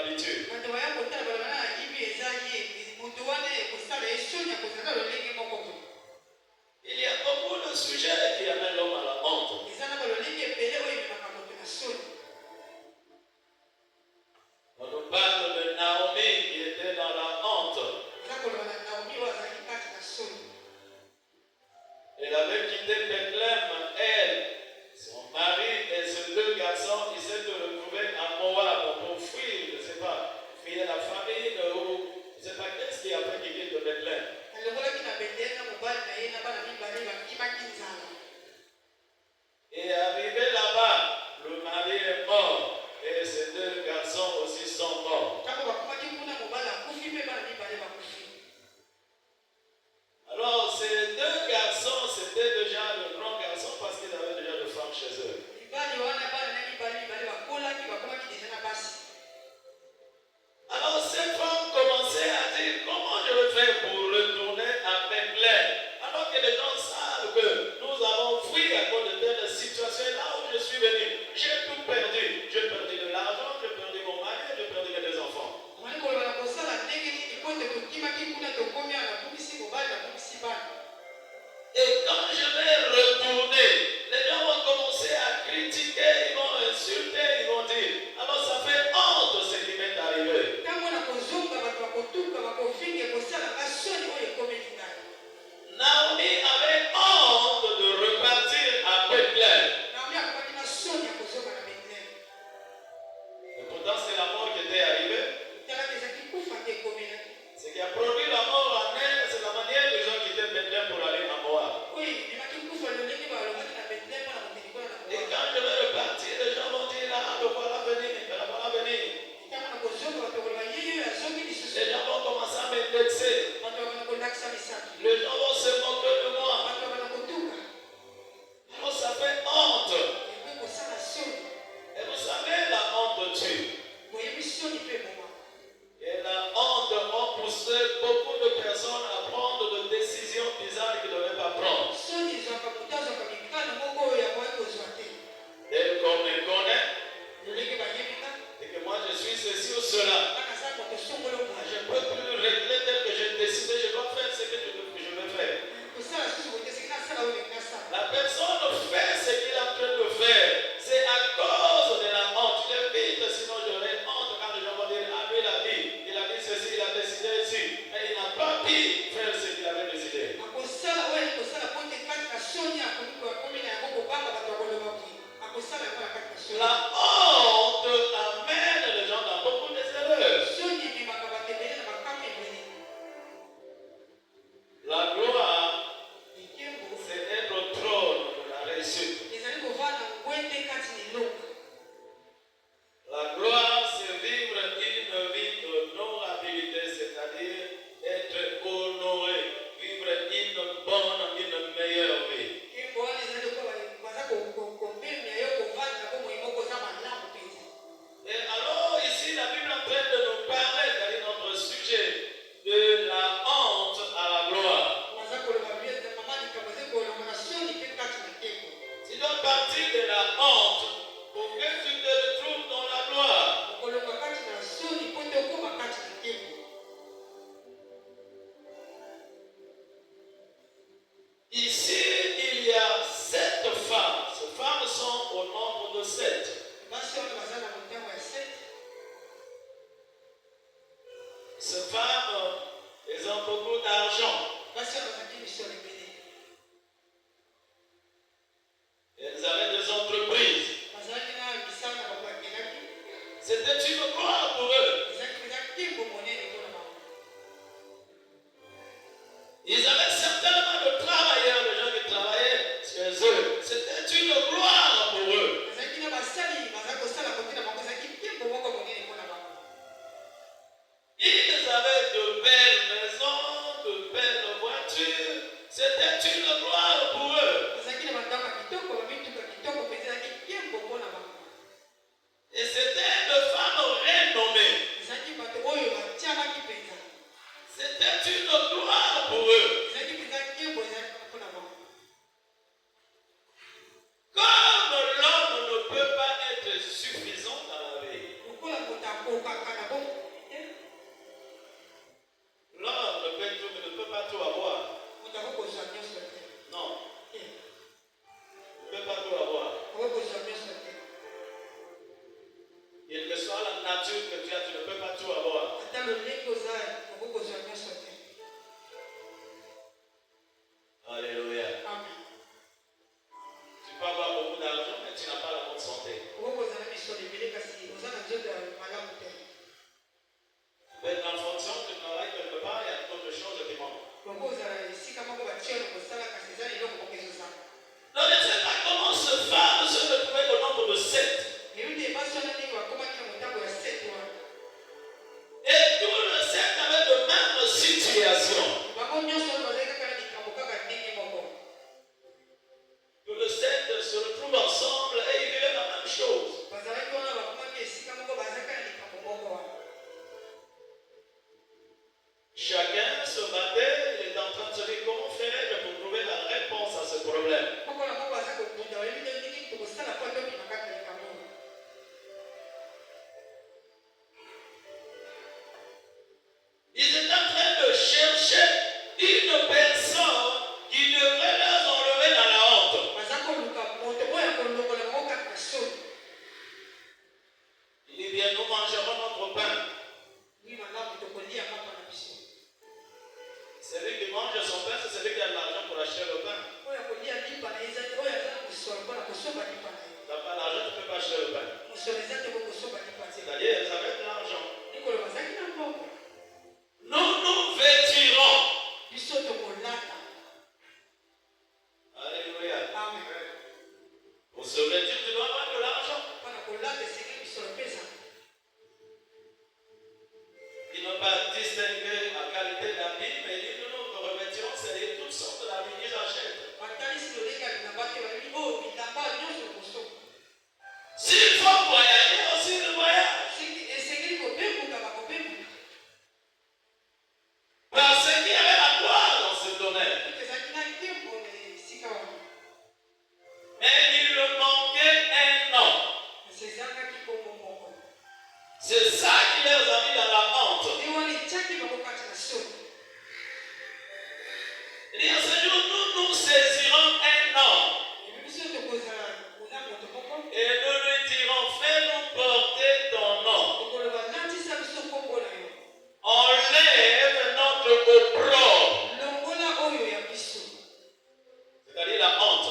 d'habitude. La honte amène les gens dans beaucoup d'erreurs. La gloire, c'est être au trône de la réussite. La gloire, c'est vivre une vie d'honorabilité, c'est-à-dire être honoré, vivre une bonne, une meilleure vie. Et alors, ici, la Bible est en train de nous parler, c'est-à-dire notre sujet, de la honte à la gloire. Tu dois partir de la honte pour que tu te retrouves dans la gloire. Ici, il y a 7 femmes. Ces femmes sont au nombre de 7. Ces femmes, elles ont beaucoup d'argent. Elles avaient des entreprises. C'était une gloire pour eux. Ils avaient certainement de travailleurs, de gens qui travaillaient chez eux. C'était une gloire pour eux. Ils avaient de belles maisons, de belles voitures. C'était une gloire pour eux. Et c'était de femmes renommées. C'était une gloire pour eux. Comme l'homme ne peut pas être suffisant dans la vie, l'homme ne peut pas tout avoir. Non. Il ne peut pas tout avoir. Quelle que soit la nature que tu as, tu ne peux pas tout avoir. Alléluia. Tu peux avoir beaucoup d'argent, mais tu n'as pas la bonne santé. Tu peux être en fonction, tu travailles quelque part, il y a d'autres choses qui manquent. Donc, je ne sais pas comment ce femme se retrouvait au nombre de 7. Et tous les 7 avaient de même situation. Tous les 7 se retrouvent ensemble et ils vivaient la même chose. Chacun se battait, il était en train de se dire comment faire pour trouver la réponse à ce problème. Ils étaient en train de chercher une personne qui devrait les enlever dans la honte. Il dit bien, nous mangerons notre pain. Celui qui mange son pain, c'est celui qui a de l'argent pour acheter le pain. Tu n'as pas l'argent, tu ne peux pas acheter le pain. C'est-à-dire, ils avaient de l'argent. Nous nous vêtirons. Alléluia. Pour se vêtir, tu dois avoir de l'argent. Ils n'ont pas distingué la qualité d'habit, mais ils nous nous revêtirons, c'est toutes sortes d'habits qu'ils achètent. S'il faut voyager, aussi le voyage. Parce qu'il y avait la gloire dans ce domaine. Mais il leur manquait un homme. C'est ça qui les a mis dans la honte. Il dit à ce jour, nous saisirons un homme. Et nous lui dirons, fais-nous porter ton nom. Enlève notre opprobre. C'est-à-dire la honte.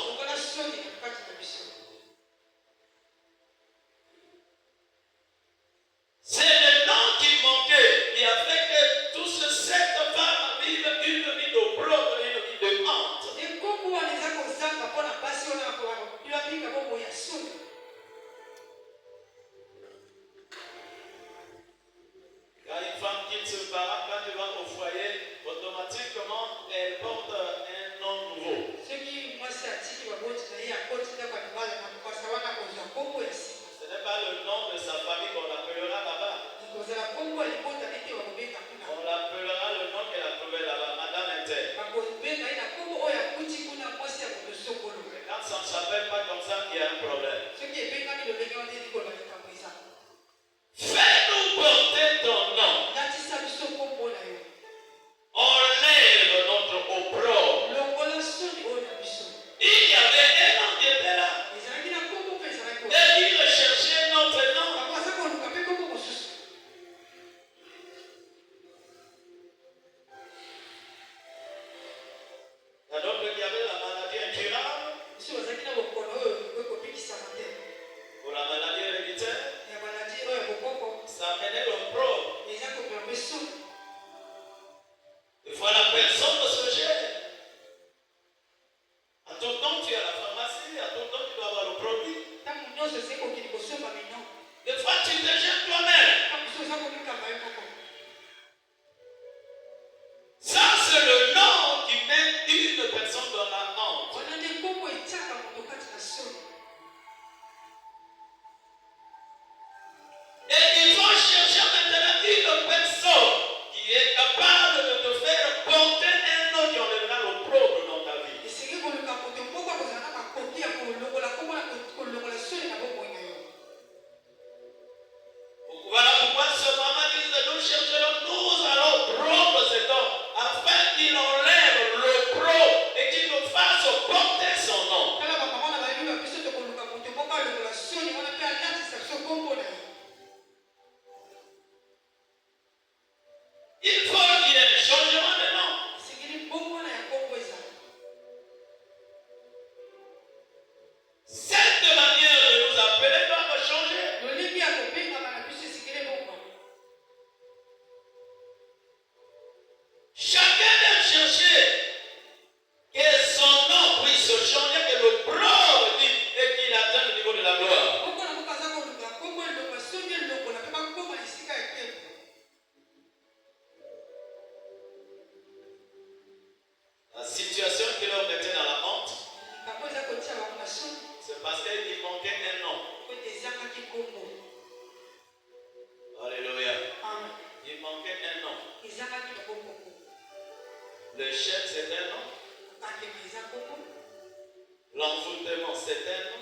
se parent, quand tu vas au foyer, automatiquement, elle porte un nom nouveau. Ce n'est pas le nom de sa famille qu'on l'appellera là-bas. On l'appellera le nom qu'elle a trouvé là-bas, Madame Inter. Quand ça ne s'appelle pas comme ça, il y a un problème. Fais-nous porter ton nom. Enlève notre opprobre. Il y avait un nom qui était là. Et il recherchait notre nom. Il y a d'autres qui avaient la maladie incurable. Pour la maladie héréditaire. Ça menait l'opprobre. Il faut la personne de ce gène. À ton temps, tu es à la pharmacie. À ton temps, tu dois avoir le produit. Des fois, tu te gênes toi-même. Ça, c'est le nom qui met une personne dans la honte. Et il faut chercher maintenant une personne qui est capable de te faire porter un nom qui enlèvera l'opprobre dans ta vie. Voilà pourquoi ce maman dit nous chercherons, nous allons prendre cet homme afin qu'il enlève l'opprobre et qu'il nous fasse porter son nom. Il faut qu'il y ait un changement de nom. Cette manière de nous appeler doit changer. Chacun doit chercher que son nom puisse changer, que le propre et qu'il atteigne le niveau de la gloire. La situation qui leur mettait dans la honte, c'est parce qu'il manquait un nom. Alléluia. Il manquait un nom. Le chef, c'est un nom. L'envoûtement, c'est un nom.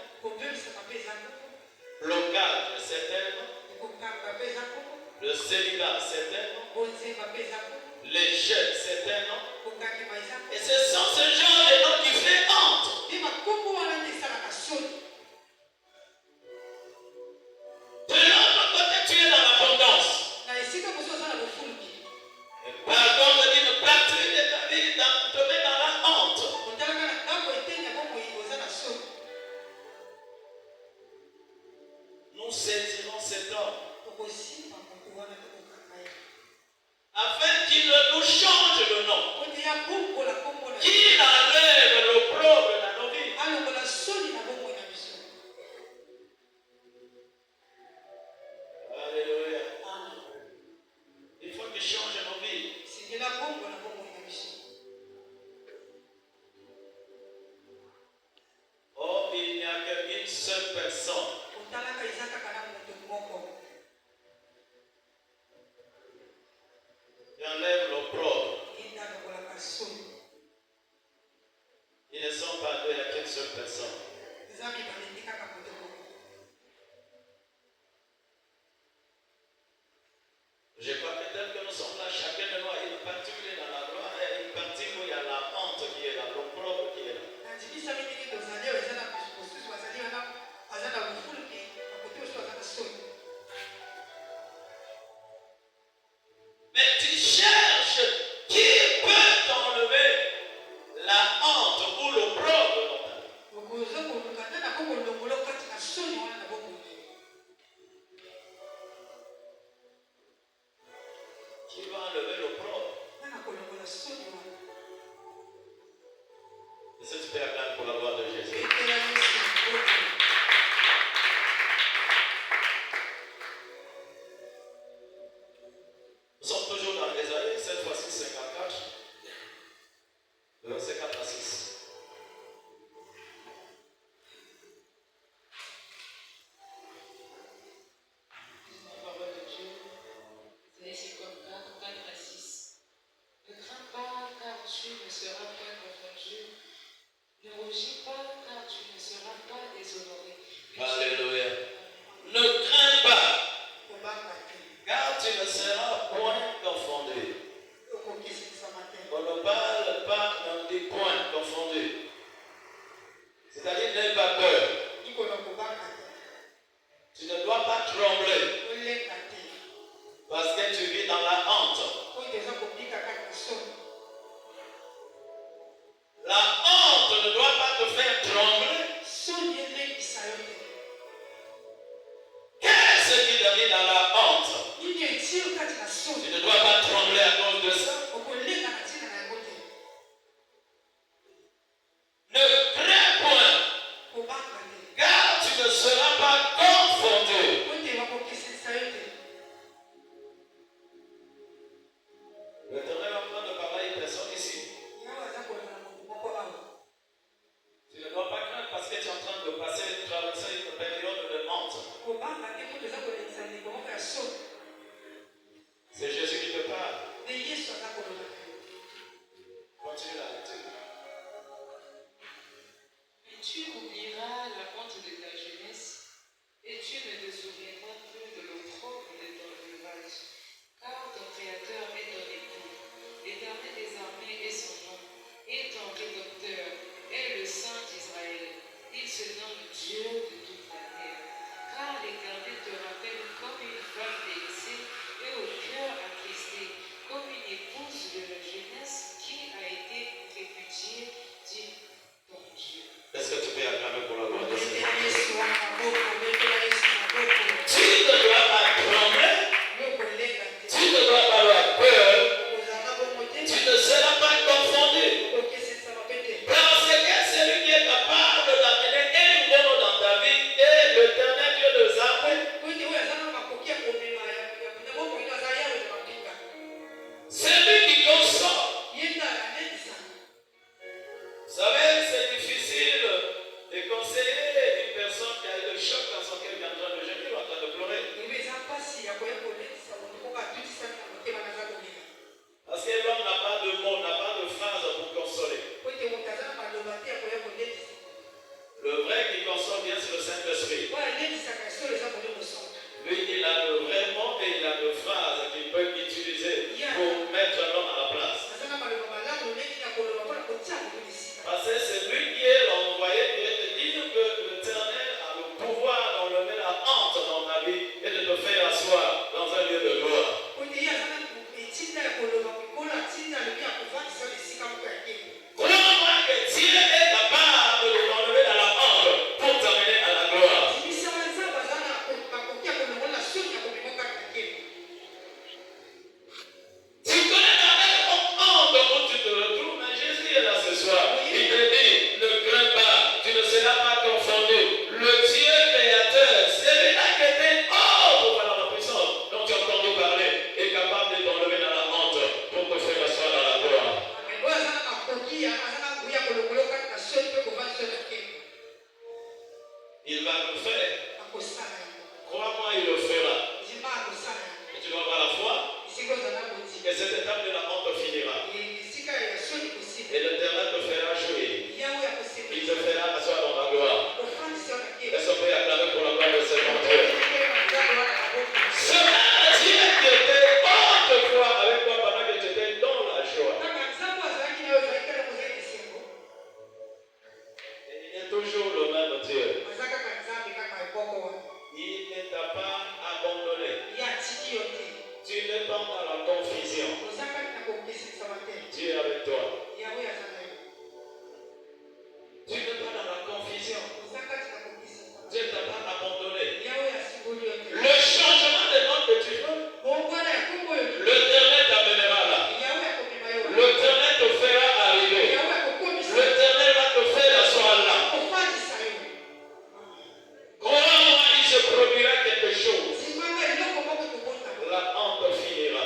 Blocage, c'est un nom. Le célibat, c'est un nom. L'échec, c'est un nom. Et ce sont ce genre de noms qui fait honte. De l'autre côté, tu es dans l'abondance. Pardon d'une partie de ta vie te met dans la honte. Nous saisirons cet homme afin qu'il nous change le nom, qu'il enlève l'opprobre dans nos vies. Alléluia. Il faut qu'il change nos vies. Oh, il n'y a qu'une seule personne qui enlève l'opprobre. Ils ne sont pas deux, il n'y a qu'une seule personne. Je crois que tel que nous sommes là, chacun de nous a une partie où il est dans la gloire et une partie où il y a la honte qui est là, l'opprobre qui est là. Mais tu cherches qui peut t'enlever la honte ou l'opprobre dans ta vie. Qui va enlever l'opprobre? Est-ce que tu peux acclamer pour la gloire de Jésus? Nous sommes toujours dans mis dans la honte. Tu ne dois pas trembler à cause de ça. Ne crains point, car tu ne seras pas confronté. L'Éternel est en train de parler à une personne ici. Tu ne dois pas craindre parce que tu es en train de traverser une période de honte. C'est Jésus qui te parle. Continue la lecture. Et tu oublieras la honte de ta jeunesse, et tu ne te souviendras plus de l'opprobre de ton veuvage, car ton Créateur est ton époux. L'Éternel des armées est son nom, et ton rédempteur est le Saint d'Israël. Il se nomme Dieu de toute la terre. Car l'Éternel te rappelle comme une femme délaissée et au cœur attristé, comme une épouse de la jeunesse qui a été répudiée, dit ton Dieu. Est-ce que tu peux acclamer pour la gloire de Dieu? Tu ne dois pas trembler. Tu ne dois pas avoir peur. Tu ne seras pas confondu. Parce que celui qui est capable d'amener un nouveau dans ta vie est l'Éternel Dieu des armées. C'est lui qui console. Vous savez, c'est difficile de conseiller une personne qui a eu le choc dans son cœur, qui est en train de gémir, en train de pleurer. Parce que l'homme n'a pas de mots, n'a pas de phrase pour consoler. Le vrai qui console bien, c'est le Saint-Esprit. Lui, il a le vrai mot et il a de phrases qu'il peut utiliser pour mettre l'homme à la place. Parce que c'est lui qui est l'envoyé qui est de dire que l'Éternel a le pouvoir d'enlever la honte dans ta vie et de te faire asseoir dans un lieu de gloire. Crois-moi que Dieu est capable de t'enlever dans la honte pour t'amener à la gloire. Tu connais la même honte où tu te retrouves, mais Jésus est là ce soir. Il te dit, ne crains pas, tu ne seras pas confondu. Le Dieu créateur, celui-là qui était hors pour voir la puissance dont tu as entendu parler, est capable de t'enlever dans la honte pour te faire asseoir dans la gloire. Il va le faire. Crois-moi, il le fera. Et tu dois avoir la foi que cette étape de la honte finira. Et l'Éternel te fera jouir. Il te fera asseoir dans la gloire. Est-ce qu'on peut acclamer pour la gloire de ce nom Dieu? Ce même Dieu qui était autrefois avec toi pendant que tu étais dans la joie. Et il est toujours le même Dieu. Il ne t'a pas abandonné. Tu n'es pas dans la confusion. Dieu est avec toi. Tu n'es pas dans la confusion. Dieu ne t'a pas abandonné. Le changement de nom que tu veux, l'Éternel t'amènera là. L'Éternel te fera arriver. L'Éternel va te faire asseoir là. Crois-moi, il se produira quelque chose. La honte finira.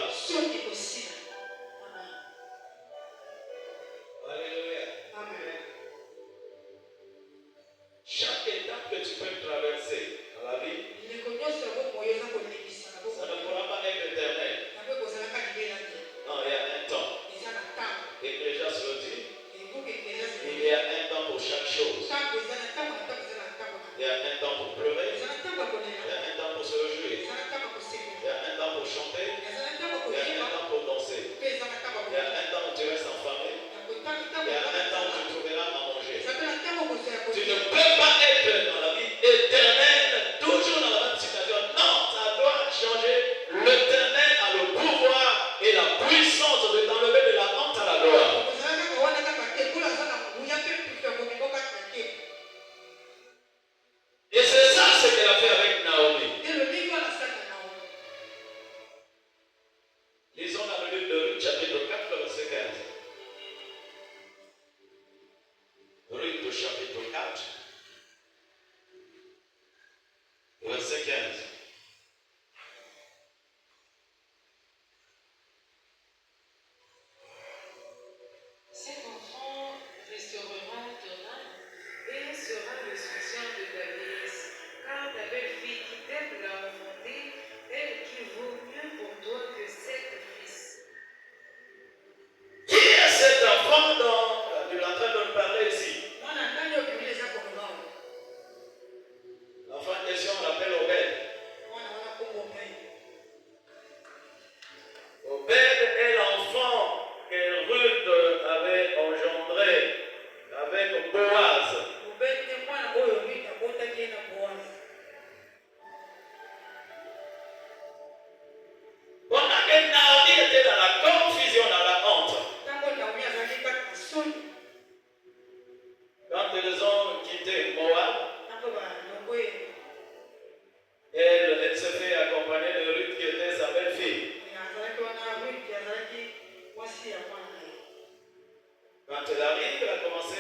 Quand elle arrive, elle a commencé,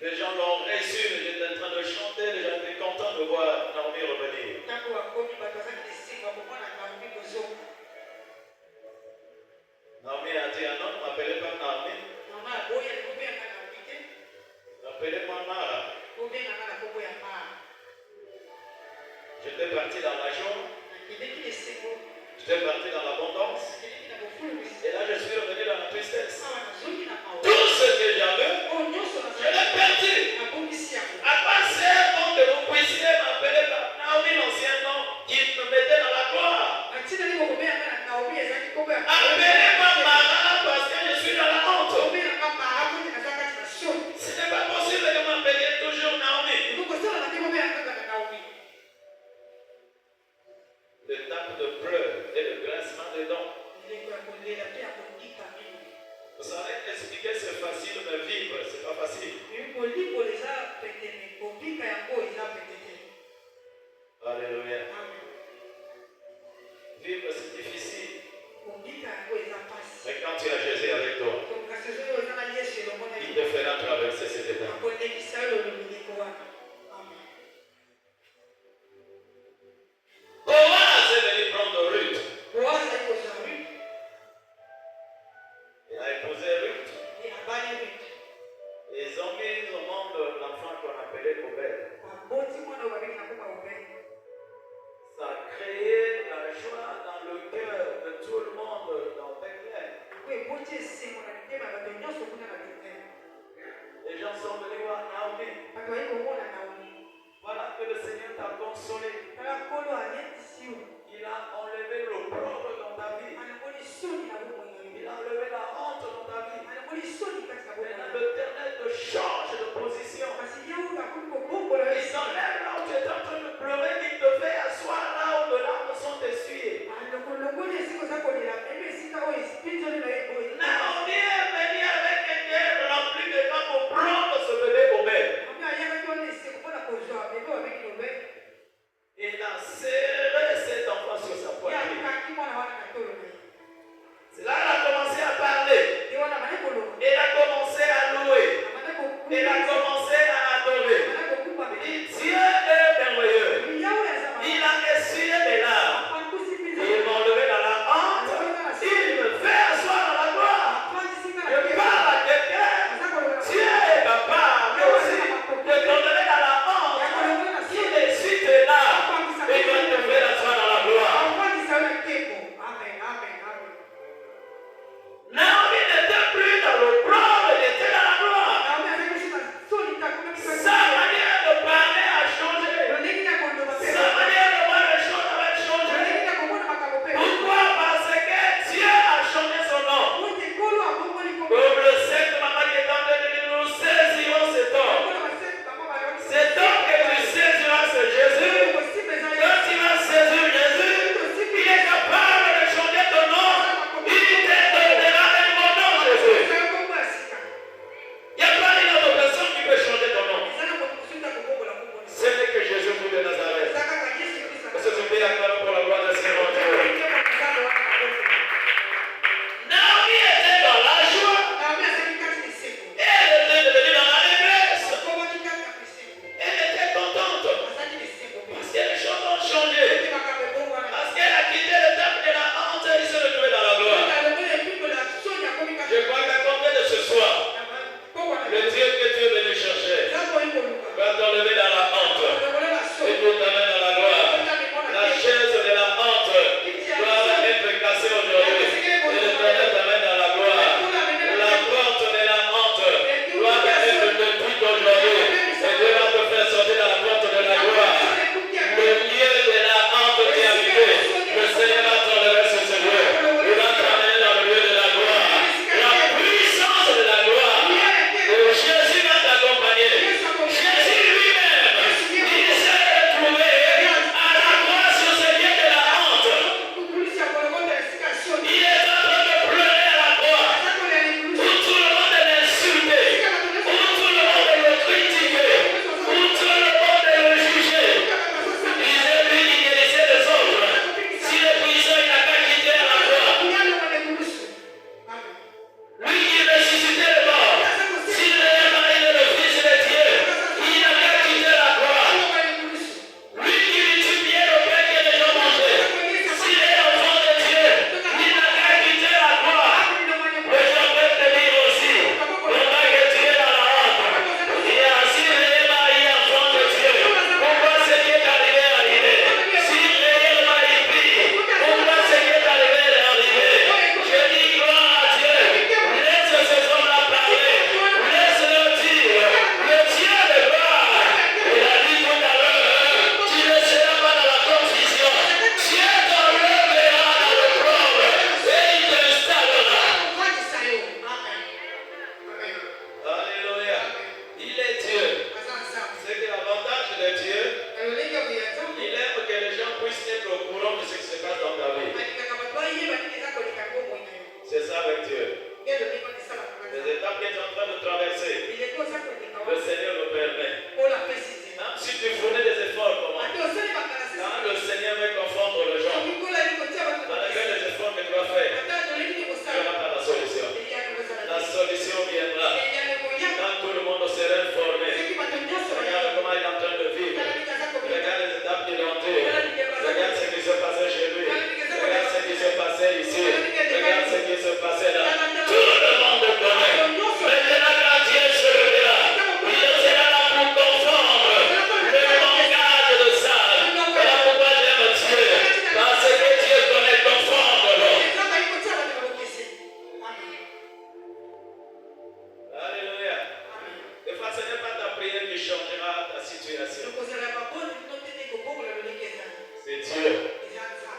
les gens l'ont reçue, elle était en train de chanter, les gens étaient contents de voir Naomi revenir. Naomi a dit ah non, ne m'appelez pas Naomi. Appelez-moi Mara. J'étais parti dans la joie. J'étais parti dans l'abondance. Et là, je suis revenu dans la tristesse. Tout ce que j'avais, je l'ai perdu. À quoi sert donc que vous puissiez m'appeler Naomi, l'ancien nom, qui me mettait dans la gloire? Appelez-moi Mara parce que je suis dans la honte. Ce n'est pas possible que m'appeliez toujours Naomi. Le tape de pleurs et le grincement des dents. Vous savez, expliquer c'est facile, mais vivre c'est pas facile. Alléluia. Vivre c'est difficile. Mais quand tu as Jésus avec toi, il te fera traverser cette étape. Boaz est venu prendre Ruth. Il a épousé Ruth. Ils ont mis au monde l'enfant qu'on appelait Obed. Ça a créé la joie dans le cœur de tout le monde dans Bethléem. Les gens sont venus voir Naomi. Voilà que le Seigneur t'a consolé. Il a enlevé l'opprobre dans ta vie. Il a enlevé la honte dans ta vie. Maintenant, l'Éternel te change de position. Il s'enlève là où tu es en train de pleurer, il te fait asseoir là où les larmes sont essuyées. Naomi est venue avec un cœur rempli de temps pour prendre ce bébé Obed. Et la sœur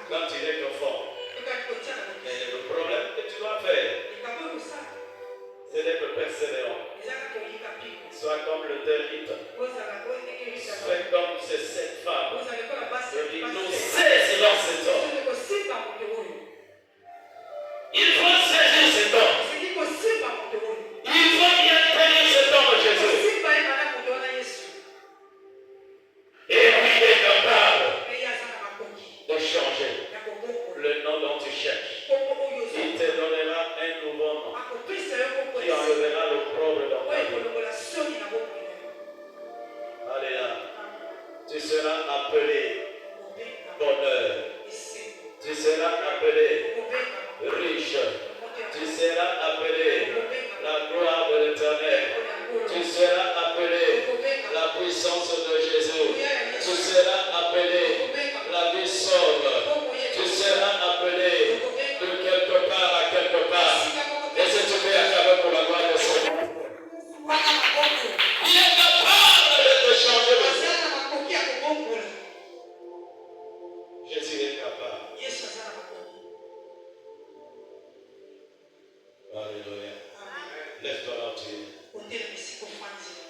quand il est conforme. Mais le problème que tu dois faire, c'est d'être persévérant. Sois comme le termite. Sois comme ces 7 femmes. Je dis, nous saisissons cet homme. Il faut saisir cet homme. Il faut bien tenir cet homme, Jésus. Et lui est capable de changer le nom dont tu cherches. Il te donnera un nouveau nom qui enlèvera l'opprobre dans ta vie. Alléluia. Tu seras appelé bonheur. Tu seras appelé riche. Tu seras appelé la gloire de l'Éternel. Tu seras appelé la puissance de Jésus. Tu seras appelé la vie sauve. Tu seras appelé de quelque part à quelque part. Et si tu fais acclamer pour la gloire de son nom, il est capable de te changer le sang. Jésus est capable. Alléluia. Lève-toi là, tu es.